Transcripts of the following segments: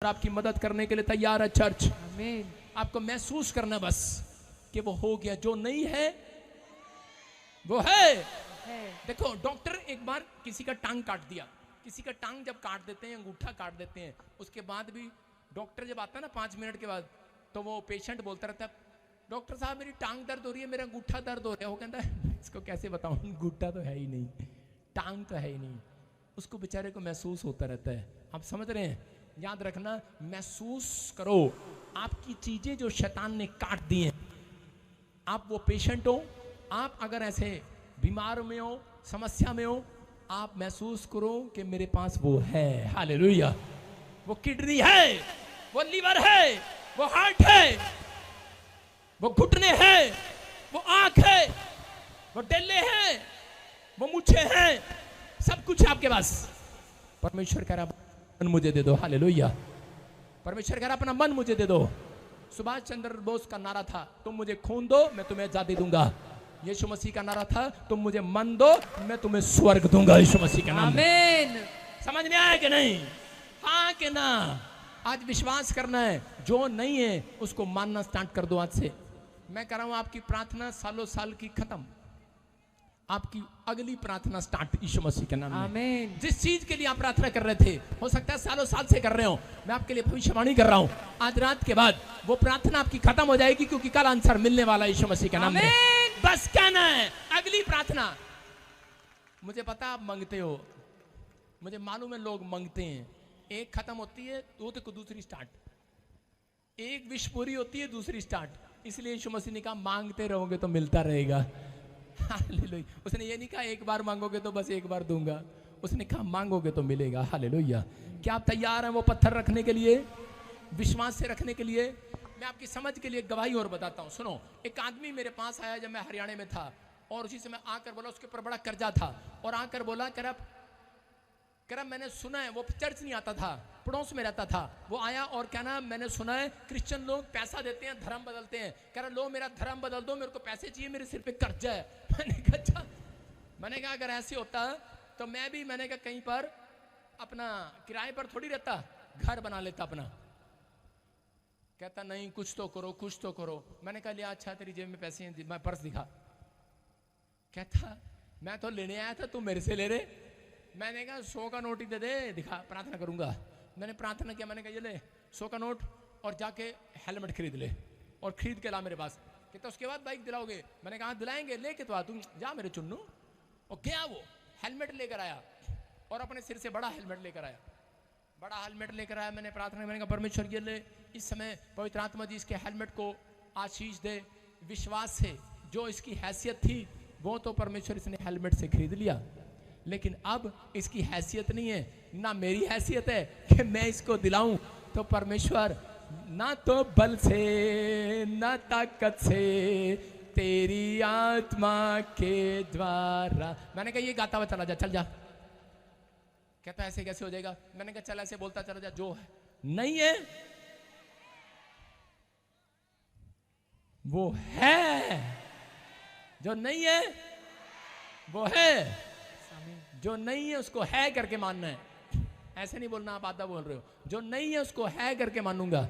आपकी मदद करने के लिए तैयार है चर्च। आमीन। आपको महसूस करना बस कि वो हो गया, जो नहीं है वो है। देखो डॉक्टर एक बार किसी का टांग काट दिया, किसी का टांग जब काट देते हैं, अंगूठा काट देते हैं, उसके बाद भी डॉक्टर जब आता है ना 5 मिनट के बाद, तो वो पेशेंट बोलता रहता है डॉक्टर साहब मेरी टांग दर्द हो रही है, मेरा अंगूठा दर्द हो रहा है। वो कहता है इसको कैसे बताऊं, अंगूठा तो है ही नहीं, टांग तो है ही नहीं। उसको बेचारे को महसूस होता रहता है। आप समझ रहे हैं? याद रखना, महसूस करो आपकी चीजें जो शैतान ने काट दी हैं। आप वो पेशेंट हो, आप अगर ऐसे बीमार में हो, समस्या में हो, आप महसूस करो कि मेरे पास वो है। हालेलुया। वो किडनी है, वो लीवर है, वो हार्ट है, वो घुटने हैं, वो आंख है, वो डेले हैं, वो मुच्छे हैं, सब कुछ है आपके पास। परमेश्वर कह रहा मन मुझे दे दो। हालेलुया। परमेश्वर कह रहा अपना मन मुझे दे दो। सुभाष चंद्र बोस का नारा था तुम मुझे खून दो मैं तुम्हें आजादी दूंगा। यीशु मसीह का नारा था तुम मुझे मन दो मैं तुम्हें स्वर्ग दूंगा। यीशु मसीह के नाम में। आमीन। समझ में आया कि नहीं? हाँ कि ना? आज विश्वास करना है, जो नहीं है उसको मानना स्टार्ट कर दो आज से। मैं कह रहा हूं आपकी प्रार्थना सालों साल की खत्म, आपकी अगली प्रार्थना स्टार्ट यीशु मसीह के नाम में। आमीन। जिस चीज के लिए आप प्रार्थना कर रहे थे, हो सकता है सालों साल से कर रहे हो, मैं आपके लिए भविष्यवाणी कर रहा हूं, आज रात के बाद वो प्रार्थना आपकी खत्म हो जाएगी, क्योंकि कल आंसर मिलने वाला है यीशु मसीह के नाम में। बस कहना है अगली प्रार्थना। मुझे पता आप मांगते हो, मुझे मालूम है लोग मांगते हैं, एक खत्म होती है तो दूसरी स्टार्ट, एक विश पूरी होती है दूसरी स्टार्ट। इसलिए यीशु मसीह ने कहा मांगते रहोगे तो मिलता रहेगा। हालेलुया। उसने ये नहीं कहा एक बार मांगोगे तो बस एक बार दूंगा, उसने कहा मांगोगे तो मिलेगा। हालेलुया। क्या आप तैयार हैं वो पत्थर रखने के लिए, विश्वास से रखने के लिए? मैं आपकी समझ के लिए गवाही और बताता हूँ, सुनो। एक आदमी मेरे पास आया जब मैं हरियाणा में था, और उसी समय आकर बोला, उसके ऊपर बड़ा कर्जा था, और आकर बोला कह रहा मैंने सुना है, वो चर्च नहीं आता था, पड़ोस में रहता था। वो आया और क्या ना मैंने सुना है क्रिश्चियन लोग पैसा देते हैं धर्म बदलते हैं। कह रहा लो मेरा धर्म बदल दो, मेरे को पैसे चाहिए, मेरे सिर पे कर्जा है। मैंने कहा अगर ऐसे होता तो मैं भी, मैंने कहा कहीं पर अपना किराए पर थोड़ी रहता, घर बना लेता अपना। कहता नहीं कुछ तो करो, कुछ तो करो। मैंने कहा लिया अच्छा तेरी जेब में पैसे हैं, मैं पर्स दिखा। कहता मैं तो लेने आया था, तू मेरे से ले रहे। मैंने कहा 100 का नोट ही दे दे, दिखा प्रार्थना करूंगा। मैंने प्रार्थना किया, मैंने कहा ये ले 100 का नोट और जाके हेलमेट खरीद ले, और खरीद के ला मेरे पास। कहता उसके बाद बाइक दिलाओगे? मैंने कहा दिलाएंगे, लेके तो आ तुम, जा मेरे चुन्नू। और गया वो हेलमेट लेकर आया, और अपने सिर से बड़ा हेलमेट लेकर आया, बड़ा हेलमेट लेकर आया। मैंने प्रार्थना, मैंने कहा परमेश्वर ये ले, इस समय पवित्र आत्मा जी इसके हेलमेट को आशीष दे। विश्वास से जो इसकी हैसियत थी वो तो परमेश्वर इसने हेलमेट से खरीद लिया, लेकिन अब इसकी हैसियत नहीं है, ना मेरी हैसियत है कि मैं इसको दिलाऊं। तो परमेश्वर ना तो बल से ना ताकत से, तेरी आत्मा के द्वारा। मैंने कहा ये गाता हुआ चला जा, चल जा। कहता ऐसे कैसे हो जाएगा? मैंने कहा चल ऐसे बोलता चला जा, जो है नहीं है वो है, जो नहीं है वो है, जो नहीं है उसको है करके मानना है। ऐसे नहीं बोलना आप आधा बोल रहे हो, जो नहीं है उसको है करके मानूंगा।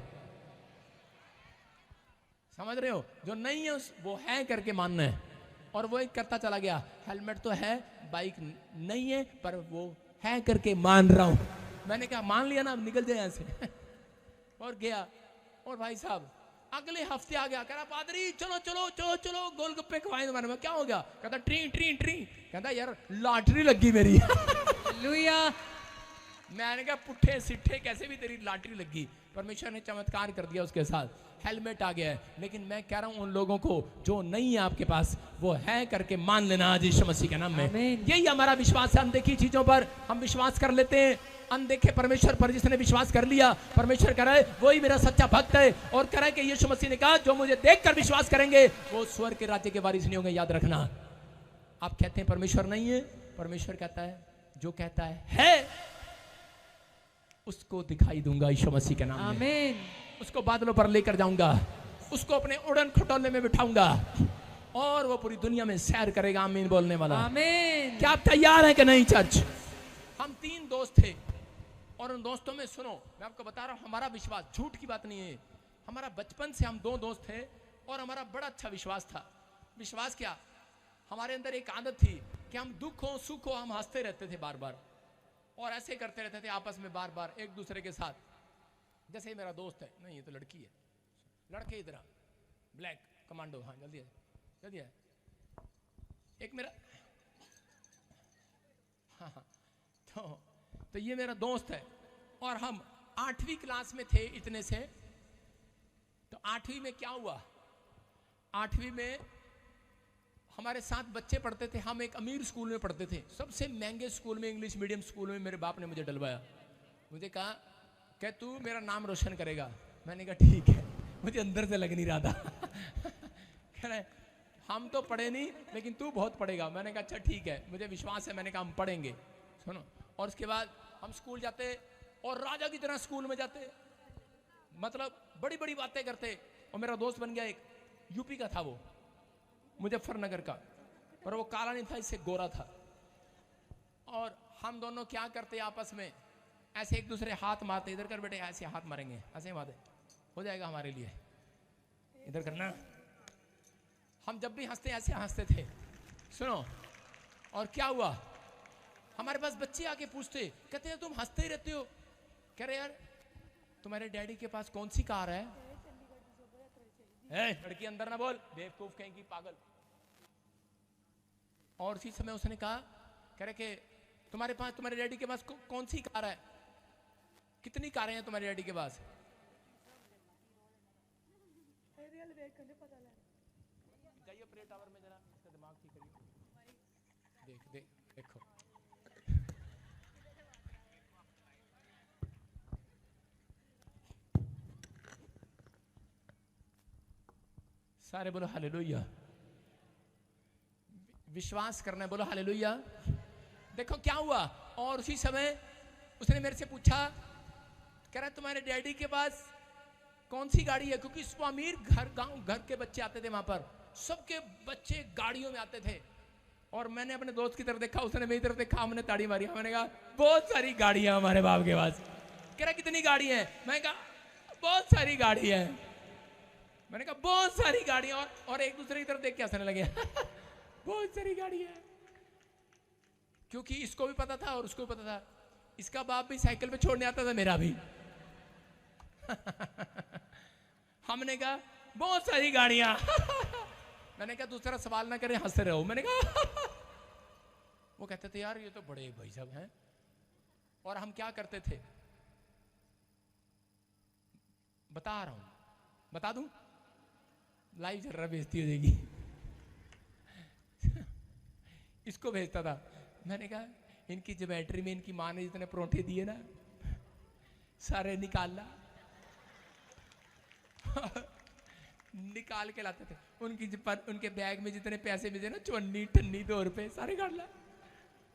समझ रहे हो? जो नहीं है वो है करके मानना है। और वो एक करता चला गया, हेलमेट तो है, बाइक नहीं है, पर वो है करके मान रहा हूं। मैंने कहा मान लिया ना, अब निकल जाए यहां से। और गया, और भाई साहब अगले हफ्ते आ गया, कह रहा पादरी चलो चलो चलो चलो गोलगप्पे खवाएं तुम्हारे में। क्या हो गया? कहता ट्री ट्री ट्री। कहता यार लॉटरी लगी मेरी। हालेलुया। मैंने कहा पुट्ठे सिट्ठे कैसे भी तेरी लॉटरी लगी। परमेश्वर ने चमत्कार कर दिया उसके साथ, हेलमेट आ गया है। लेकिन मैं कह रहा हूं उन लोगों को जो नहीं है आपके पास, वो है करके मान लेना आज यीशु मसीह के नाम में। यही हमारा विश्वास है। अनदेखी चीजों पर हम विश्वास कर लेते हैं, अनदेखे परमेश्वर पर जिसने विश्वास कर लिया, परमेश्वर कह रहा है वही मेरा सच्चा भक्त है। और कह रहा है कि यीशु मसीह ने कहा जो मुझे देखकर विश्वास करेंगे वो स्वर्ग के राज्य के वारिस नहीं होंगे। याद रखना। आप कहते हैं परमेश्वर नहीं है, परमेश्वर कहता है जो कहता है उसको दिखाई दूंगा यीशु मसीह के नाम में। आमीन। उसको बादलों पर लेकर जाऊंगा, उसको अपने उड़न खटोले में बिठाऊंगा, और वो पूरी दुनिया में सैर करेगा। आमीन बोलने वाला। आमीन। क्या आप तैयार हैं कि नहीं चर्च? हम 3 दोस्त थे, और उन दोस्तों में सुनो, मैं आपको बता रहा हूँ, हमारा विश्वास झूठ की बात नहीं है, हमारा बचपन से हम 2 दोस्त थे और हमारा बड़ा अच्छा विश्वास था। विश्वास क्या, हमारे अंदर एक आदत थी कि हम दुख हो सुख हो हम हंसते रहते थे बार बार, और ऐसे करते रहते थे आपस में बार बार एक दूसरे के साथ। जैसे मेरा दोस्त है, नहीं ये तो लड़की है, लड़के इधर ब्लैक कमांडो, हाँ जल्दी है जल्दी है, एक मेरा हाँ हाँ तो ये मेरा दोस्त है, और हम 8वीं क्लास में थे इतने से। तो 8वीं में क्या हुआ, 8वीं में हमारे साथ बच्चे पढ़ते थे, हम एक अमीर स्कूल में पढ़ते थे, सबसे महंगे स्कूल में, इंग्लिश मीडियम स्कूल में। मेरे बाप ने मुझे डलवाया, मुझे कहा कि तू मेरा नाम रोशन करेगा। मैंने कहा ठीक है, मुझे अंदर से लग नहीं रहा था कह रहे हम तो पढ़े नहीं लेकिन तू बहुत पढ़ेगा। मैंने कहा अच्छा ठीक है, मुझे विश्वास है। मैंने कहा हम पढ़ेंगे, सुनो। और उसके बाद हम स्कूल जाते और राजा की तरह स्कूल में जाते, मतलब बड़ी बड़ी बातें करते। और मेरा दोस्त बन गया एक, यूपी का था वो, मुजफ्फरनगर का, और वो काला नहीं था, इससे गोरा था। और हम दोनों क्या करते आपस में, ऐसे एक दूसरे हाथ मारते, इधर कर बेटे, ऐसे हाथ मारेंगे, ऐसे मारते, हो जाएगा हमारे लिए, इधर करना। हम जब भी हंसते ऐसे हंसते थे, सुनो। और क्या हुआ, हमारे पास बच्चे आके पूछते, कहते हैं तुम हंसते ही रहते हो। कह रहे यार तुम्हारे डैडी के पास कौन सी कार है? लड़की अंदर ना बोल, बेवकूफ कहीं की, पागल। और उसी समय उसने कहा, कह रहे कि तुम्हारे डैडी के पास कौन सी कार है? कितनी कारें हैं तुम्हारे डैडी के पास? जाइए प्ले टावर में, जरा इसका दिमाग ठीक करिए। देखो सारे बोलो हालेलुया। विश्वास करना है, बोलो हालेलुया। देखो क्या हुआ, और उसी समय उसने मेरे से पूछा, कह रहा तुम्हारे डैडी के पास कौन सी गाड़ी है? क्योंकि उसको अमीर घर के बच्चे आते थे वहां पर, सबके बच्चे गाड़ियों में आते थे। और मैंने अपने दोस्त की तरफ देखा, उसने मेरी तरफ देखा, हमने ताड़ी मारी। मैंने कहा बहुत सारी गाड़ियां हमारे बाप के पास। कह रहा कितनी गाड़ी है? मैंने कहा बहुत सारी गाड़ी है। मैंने कहा बहुत सारी गाड़ियां, और एक दूसरे की तरफ देख के हंसने लगे बहुत सारी गाड़ी है। क्योंकि इसको भी पता था और उसको भी पता था, इसका बाप भी साइकिल पे छोड़ने आता था, मेरा भी हमने कहा बहुत सारी गाड़ियां मैंने कहा दूसरा सवाल ना करे, हंसते रहो। मैंने कहा वो कहते थे यार ये तो बड़े भाई साहब हैं। और हम क्या करते थे, बता रहा हूं, बता दूं, लाइव चल रहा, बेइज्जती हो जाएगी इसको भेजता था। मैंने कहा इनकी ज्योमेट्री में इनकी माँ ने जितने परोंठे दिए ना, सारे निकालना निकाल के लाते थे। उनके बैग में जितने पैसे मिले ना, 54 2 रुपए, सारे काट ला,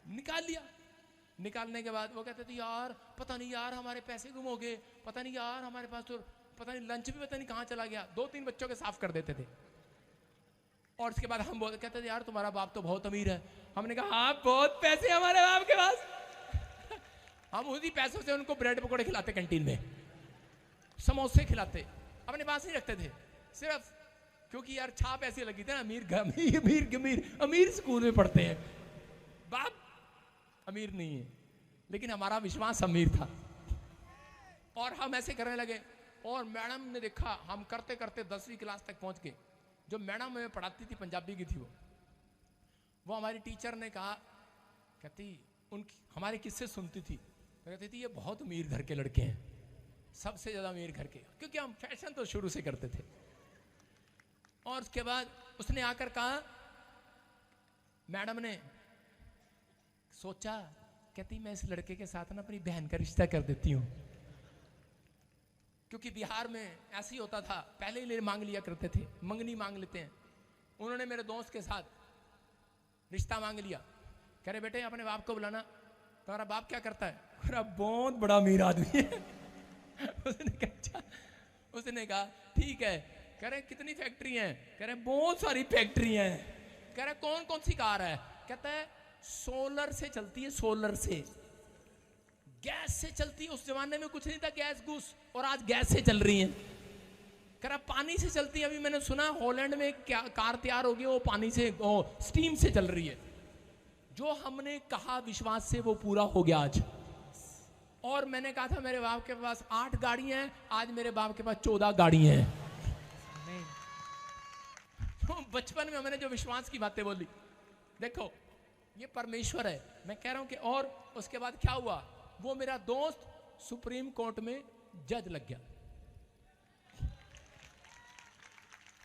निकाल लिया। निकालने के बाद वो कहते थे यार पता नहीं यार हमारे पैसे गुम हो गए, पता नहीं यार हमारे पास तो पता नहीं लंच भी पता नहीं कहाँ चला गया। 2-3 बच्चों के साफ कर देते थे। और उसके बाद हम कहते थे यार तुम्हारा बाप तो बहुत अमीर है। हमने कहा हाँ बहुत पैसे हमारे बाप के पास हम उसी पैसों से उनको ब्रेड पकौड़े खिलाते, कैंटीन में समोसे खिलाते, अपने पास नहीं रखते थे, सिर्फ क्योंकि यार छाप ऐसी लगी थी ना, अमीर स्कूल में पढ़ते हैं, बाप अमीर नहीं है, लेकिन हमारा विश्वास अमीर था। और हम ऐसे करने लगे। और मैडम ने देखा हम करते करते 10वीं क्लास तक पहुंच गए। जो मैडम हमें पढ़ाती थी, पंजाबी की थी वो हमारी टीचर ने कहा, कहती उनकी हमारे किस्से सुनती थी, कहती थी ये बहुत अमीर घर के लड़के हैं, सबसे ज्यादा अमीर घर के, क्योंकि हम फैशन तो शुरू से करते थे। और उसके बाद उसने आकर कहा, मैडम ने सोचा, कहती मैं इस लड़के के साथ ना अपनी बहन का रिश्ता कर देती हूँ। क्योंकि बिहार में ऐसे ही होता था, पहले ही मांग लिया करते थे, मंगनी मांग लेते हैं। उन्होंने मेरे दोस्त के साथ रिश्ता मांग लिया। कह रहे बेटे अपने बाप को बुलाना, तुम्हारा बाप क्या करता है? अरे बहुत बड़ा अमीर आदमी है उसने कहा ठीक है। कह रहे कितनी फैक्ट्री हैं? कह रहे बहुत सारी फैक्ट्री हैं। कह रहे कौन कौन सी कार है? कहता है सोलर से चलती है, सोलर से गैस से चलती है। उस जमाने में कुछ नहीं था, गैस घूस, और आज गैस से चल रही है। कह रहा पानी से चलती है। अभी मैंने सुना हॉलैंड में क्या कार तैयार होगी, वो पानी से, स्टीम से चल रही है। जो हमने कहा विश्वास से वो पूरा हो गया आज। और मैंने कहा था मेरे बाप के पास 8 गाड़ियां हैं, आज मेरे बाप के पास 14 गाड़ियां हैं। तो बचपन में मैंने जो विश्वास की बातें बोली, देखो ये परमेश्वर है। मैं कह रहा हूं कि और उसके बाद क्या हुआ, वो मेरा दोस्त सुप्रीम कोर्ट में जज लग गया।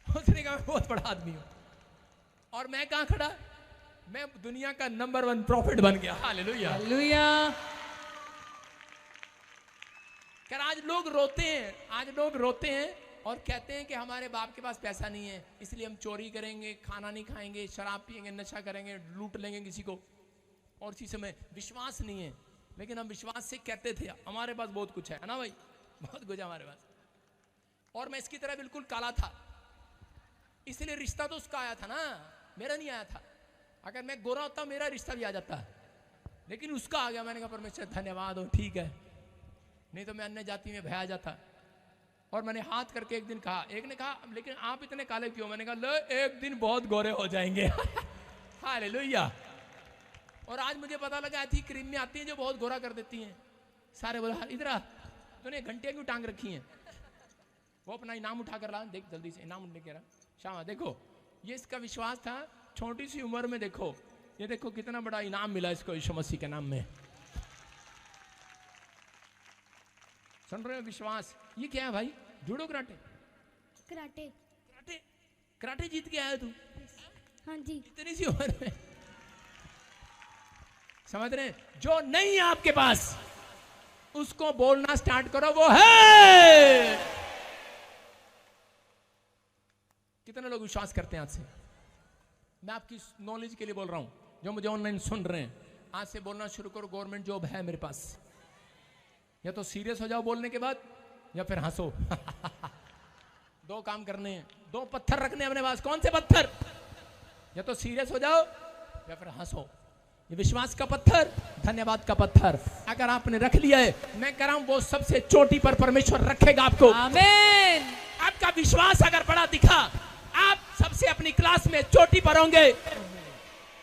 उसने कहा मैं बहुत बड़ा आदमी हूं, और मैं कहां खड़ा, मैं दुनिया का नंबर 1 प्रॉफिट बन गया। Hallelujah hallelujah. क्या आज लोग रोते हैं, आज लोग रोते हैं और कहते हैं कि हमारे बाप के पास पैसा नहीं है, इसलिए हम चोरी करेंगे, खाना नहीं खाएंगे, शराब पिएंगे, नशा करेंगे, लूट लेंगे किसी को, और इसी समय विश्वास नहीं है। लेकिन हम विश्वास से कहते थे हमारे पास बहुत कुछ है ना भाई, बहुत कुछ है हमारे पास। और मैं इसकी तरह बिल्कुल काला था, इसलिए रिश्ता तो उसका आया था ना, मेरा नहीं आया था। अगर मैं गोरा होता मेरा रिश्ता भी आ जाता, लेकिन उसका आ गया। मैंने कहा परमेश्वर धन्यवाद हो, ठीक है, नहीं तो मैं अन्य जाति में भया जाता। और मैंने हाथ करके एक दिन कहा, एक ने कहा लेकिन आप इतने काले क्यों? मैंने कहा लो एक दिन बहुत गोरे हो जाएंगे। हालेलुया। और आज मुझे पता लगा ऐसी क्रीम में आती है जो बहुत गोरा कर देती हैं। सारे बोले इधर आ, तूने घंटियां क्यों टांग रखी हैं? वो अपना इनाम उठा कर ला, देख जल्दी से इनाम लेके रहा। शामा देखो, ये इसका विश्वास था, छोटी सी उम्र में देखो, ये देखो कितना बड़ा इनाम मिला इसको यीशु मसीह के नाम में। सुन रहे हो विश्वास? ये क्या है भाई? Judo karate? Karate. Karate karate जीत के आया तू? हाँ जी। इतनी सी उम्र में? समझ रहे? जो नहीं है आपके पास उसको बोलना स्टार्ट करो, वो है। कितने लोग विश्वास करते हैं आज से? मैं आपकी नॉलेज के लिए बोल रहा हूं, जो मुझे ऑनलाइन सुन रहे हैं, आज से बोलना शुरू करो गवर्नमेंट जॉब है मेरे पास। या तो सीरियस हो जाओ बोलने के बाद, या फिर हंसो। 2 काम करने हैं, 2 पत्थर रखने हैं अपने पास। कौन से पत्थर? या तो सीरियस हो जाओ या फिर हंसो। ये विश्वास का पत्थर, धन्यवाद का पत्थर अगर आपने रख लिया है, मैं कह रहा हूं वो सबसे चोटी पर परमेश्वर रखेगा आपको। आमीन। आपका विश्वास अगर बड़ा दिखा, आप सबसे अपनी क्लास में चोटी पर होंगे,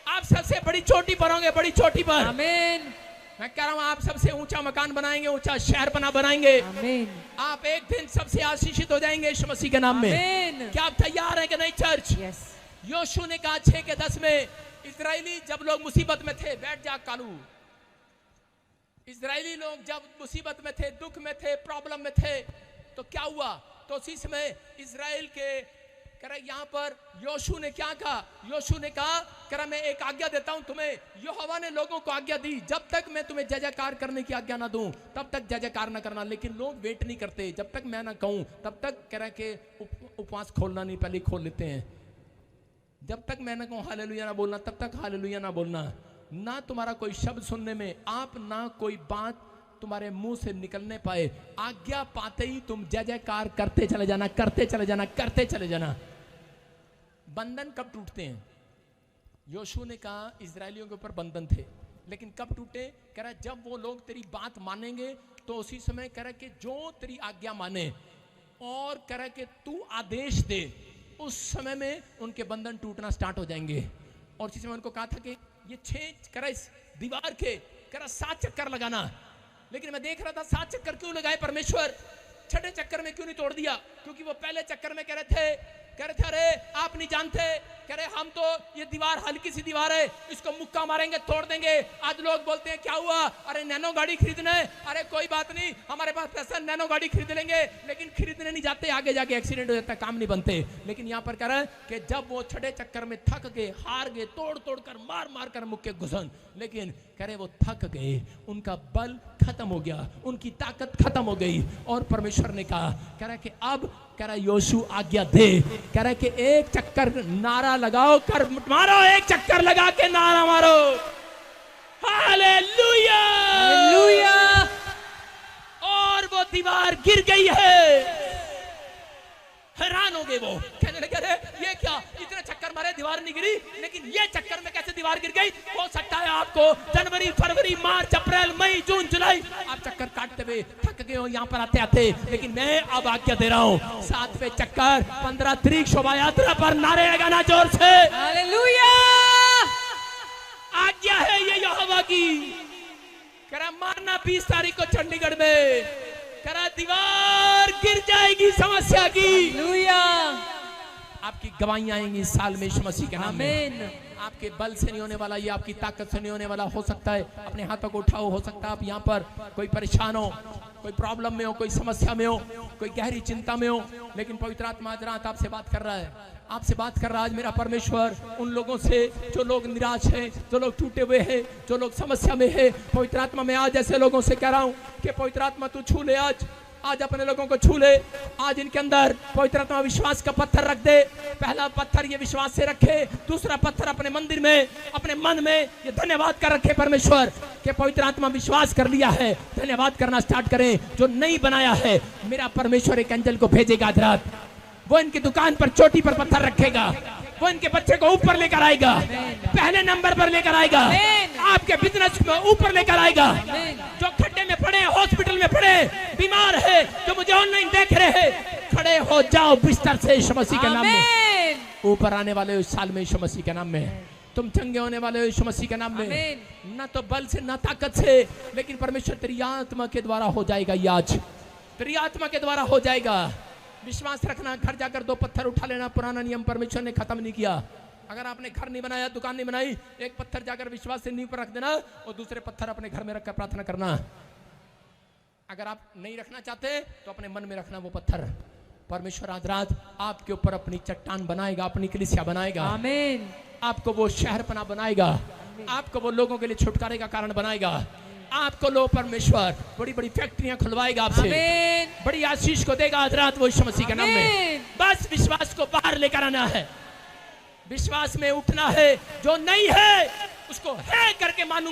आप सबसे बड़ी चोटी पर होंगे, बड़ी चोटी पर। आमीन। मैं कह रहा हूं आप सबसे ऊंचा मकान बनाएंगे, ऊंचा शहर बनाएंगे। आमीन। आप एक दिन सबसे आशीषित हो जाएंगे यीशु मसीह के नाम में। आमीन। क्या आप तैयार हैं कि नहीं चर्च? यस। योशू ने कहा 6 के 10 में, इजरायली जब लोग मुसीबत में थे, बैठ जा कालू। इजरायली लोग जब मुसीबत में थे, दुख में थे, प्रॉब्लम में थे, तो क्या हुआ? तो उसी समय इजराइल के यहाँ पर योशू ने क्या कहा? योशू ने कहा मैं एक आज्ञा देता हूं तुम्हें। यहोवा ने लोगों को आज्ञा दी, जब तक मैं तुम्हें जय जयकार करने की आज्ञा ना दूं तब तक जय जयकार ना करना। लेकिन लोग वेट नहीं करते, जब तक मैं ना कहूं तब तक कह रहा कि उपवास खोलना नहीं, पहले खोल लेते हैं। जब तक मैं ना कहूं हालेलुया ना बोलना, तब तक हालेलुया ना बोलना। ना तुम्हारा कोई शब्द सुनने में आप, ना कोई बात तुम्हारे मुंह से निकलने पाए, आज्ञा पाते ही तुम जय जयकार करते चले जाना, करते चले जाना, करते चले जाना। बंधन कब टूटते हैं? योशू ने कहा इजरायलियों के ऊपर बंधन थे, लेकिन कब टूटे? कह रहा जब वो लोग तेरी बात मानेंगे, तो उसी समय कह रहा कि जो तेरी आज्ञा माने और कह रहा कि तू आदेश दे, उस समय में उनके बंधन टूटना स्टार्ट हो जाएंगे। और उसी समय उनको कहा था कि ये 6 कह रहा इस दीवार के कह रहा 7 चक्कर लगाना। लेकिन मैं देख रहा था 7 चक्कर क्यों लगाए परमेश्वर, 6ठे चक्कर में क्यों नहीं तोड़ दिया? क्योंकि वो पहले चक्कर में कह रहे थे अरे आप नहीं जानते, कह रहे हम तो ये दीवार हल्की सी दीवार है, इसको मुक्का मारेंगे तोड़ देंगे। आज लोग बोलते हैं क्या हुआ? अरे नैनो गाड़ी खरीदना है, अरे कोई बात नहीं हमारे पास पैसा, नैनो गाड़ी खरीद लेंगे। लेकिन खरीदने नहीं जाते, आगे जाके एक्सीडेंट हो जाता है, काम नहीं बनते। लेकिन यहाँ पर कह रहा है कि जब वो 6ठे चक्कर में थक गए, हार गए, तोड़ तोड़ कर मार मार कर मुक्के घुसन, लेकिन कह रहे वो थक गए, उनका बल खत्म हो गया, उनकी ताकत खत्म हो गई। और परमेश्वर ने कहा, कह रहा कि अब कह रहा योशू आज्ञा दे, कह रहा कि एक चक्कर नारा लगाओ, कर मारो, एक चक्कर लगा के नारा मारो, हालेलुया हालेलुया। और वो दीवार गिर गई है। हैरान हो गए वो, कहने लगे अरे ये क्या, इतने चक्कर मारे दीवार नहीं गिरी, लेकिन ये चक्कर में कैसे दीवार गिर गई। हो सकता है आपको जनवरी, फरवरी, मार्च, अप्रैल, मई, जून, जुलाई आप चक्कर काटते हुए थक गए हो यहाँ पर आते आते, लेकिन मैं अब आज्ञा दे रहा हूँ 7वें चक्कर 15 तारीख शोभा यात्रा पर नारे लगाना जोर से। हालेलुया। आज्ञा है ये यहोवा की। करा मारना 20 तारीख को चंडीगढ़ में, करा दीवार गिर जाएगी समस्या की। हालेलुया। आपकी गवाहियां आएंगी इस साल में यीशु मसीह के नाम में। आमीन। आपके बल से नहीं होने वाला, ये आपकी ताकत से नहीं होने वाला। हो सकता है अपने हाथों को उठाओ, हो सकता है आप यहाँ पर कोई परेशान हो, कोई प्रॉब्लम में हो, कोई समस्या में हो, कोई गहरी चिंता में हो, लेकिन पवित्र आत्मा आज रात आपसे बात कर रहा है, आपसे बात कर रहा है आज मेरा परमेश्वर उन लोगों से जो लोग निराश हैं, जो लोग टूटे हुए हैं, जो लोग समस्या में हैं। पवित्र आत्मा मैं आज ऐसे लोगों से कह रहा हूँ कि पवित्र आत्मा तू छू ले, आज अपने लोगों को छू ले। आज इनके अंदर पवित्र आत्मा विश्वास का पत्थर रख दे। पहला पत्थर ये विश्वास से रखे, दूसरा पत्थर अपने मंदिर में, अपने मन में ये धन्यवाद कर रखे परमेश्वर कि पवित्र आत्मा विश्वास कर लिया है। धन्यवाद करना स्टार्ट करें। जो नहीं बनाया है मेरा परमेश्वर एक एंजल को भेजेगा आज रात, वो इनकी दुकान पर चोटी पर पत्थर रखेगा, वो इनके बच्चे को ऊपर लेकर आएगा, पहले नंबर पर लेकर आएगा, आपके बिजनेस में ऊपर लेकर आएगा। जो खड्डे में पड़े, हॉस्पिटल में पड़े, बीमार है, जो मुझे ऑनलाइन देख रहे हैं, खड़े हो जाओ बिस्तर से यीशु मसीह के नाम में। ऊपर आने वाले हो इस साल में यीशु मसीह के नाम में। तुम चंगे होने वाले हो यीशु मसीह के नाम में। न तो बल से न ताकत से, लेकिन परमेश्वर तेरी आत्मा के द्वारा हो जाएगा। ये आज तेरी आत्मा के द्वारा हो जाएगा। विश्वास रखना। घर जाकर 2 पत्थर उठा लेना। पुराना नियम परमेश्वर ने खत्म नहीं किया। अगर आपने घर नहीं बनाया, दुकान नहीं बनाई, एक पत्थर जाकर विश्वास से नींव पर रख देना और दूसरे पत्थर अपने घर में रखकर प्रार्थना करना। अगर आप नहीं रखना चाहते तो अपने मन में रखना वो पत्थर। परमेश्वर आज रात आपके ऊपर अपनी चट्टान बनाएगा, अपनी कलीसिया बनाएगा। आमीन। आपको वो शहरपना बनाएगा, आपको वो लोगों के लिए छुटकारे का कारण बनाएगा। आपको लो परमेश्वर बड़ी बड़ी फैक्ट्रियां खुलवाएगा, आपसे बड़ी आशीष को देगा आज रात वो यीशु मसीह के नाम में। बस विश्वास को बाहर लेकर आना है, विश्वास में उठना है। जो नहीं है उसको है करके मानूंगा।